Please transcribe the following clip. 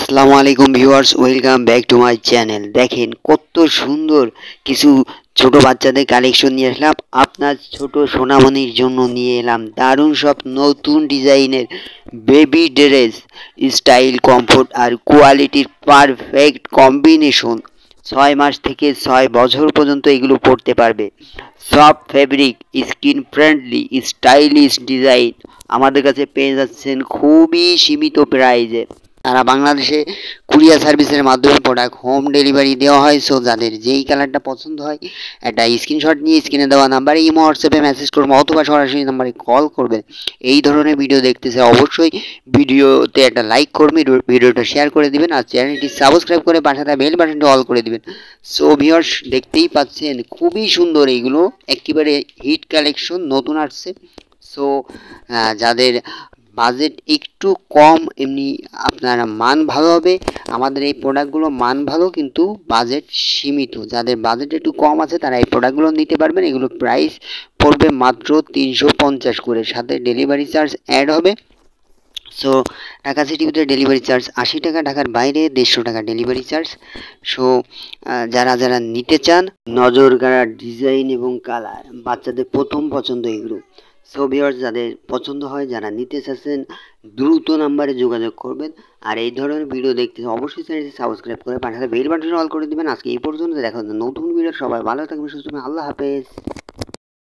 আসসালামু আলাইকুম viewers, welcome back to my channel. দেখেন কত সুন্দর কিছু ছোট বাচ্চাদের কালেকশন নিয়ে আসলাম। আপনার ছোট সোনামণির জন্য নিয়ে এলাম দারুণ সব নতুন ডিজাইনের বেবি ড্রেস, স্টাইল, কমফোর্ট আর কোয়ালিটির পারফেক্ট কম্বিনেশন। 6 মাস থেকে 6 বছর পর্যন্ত এগুলো পড়তে পারবে। Soft fabric, skin friendly, stylish design আমাদের কাছে পেয়ে যাচ্ছেন খুবই সীমিত প্রাইজে। সারা বাংলাদেশে কুরিয়ার সার্ভিসের মাধ্যমে প্রোডাক্ট হোম ডেলিভারি দেওয়া হয়। সো যাদের যেই কালারটা পছন্দ হয় একটা স্ক্রিনশট নিয়ে স্ক্রিনে দেওয়া নাম্বারে ইমো হোয়াটসঅ্যাপে মেসেজ করবেন অথবা সরাসরি নাম্বারে কল করবেন। এই ধরনের ভিডিও দেখতে চাই অবশ্যই ভিডিওতে একটা লাইক করবেন, ভিডিওটা শেয়ার করে দিবেন আর চ্যানেলটি সাবস্ক্রাইব করে পাশে থাকা বেল বাটনটি অল করে দিবেন। সো ভিউয়ার্স, দেখতেই পাচ্ছেন খুবই সুন্দর, এইগুলো একেবারে হিট কালেকশন নতুন আসছে। সো যাদের বাজেট একটু কম, এমনি আপনার মান ভালো হবে। আমাদের এই প্রোডাক্টগুলো মান ভালো কিন্তু বাজেট সীমিত। যাদের বাজেট একটু কম আছে তারা এই প্রোডাক্টগুলো নিতে পারবেন। এগুলো প্রাইস পড়বে মাত্র 350 করে, সাথে ডেলিভারি চার্জ অ্যাড হবে। সো ঢাকা সিটির ভিতরে ডেলিভারি চার্জ 80 টাকা, ঢাকার বাইরে 150 টাকা ডেলিভারি চার্জ। সো যারা যারা নিতে চান, নজর কাড়া ডিজাইন এবং কালার, বাচ্চাদের প্রথম পছন্দ এগুলো। সো ভিউয়ার্স, যাদের পছন্দ হয়, যারা নিতে চাচ্ছেন, দ্রুত নাম্বারে যোগাযোগ করবেন। আর এই ধরনের ভিডিও দেখতে অবশ্যই চ্যানেলটি সাবস্ক্রাইব করে পাশে বেল বাটন অল করে দিবেন। আজকে এই পর্যন্ত, দেখা হচ্ছে নতুন ভিডিও। সবাই ভালো থাকবেন, সুস্থ থাকবেন, আল্লাহ হাফেজ।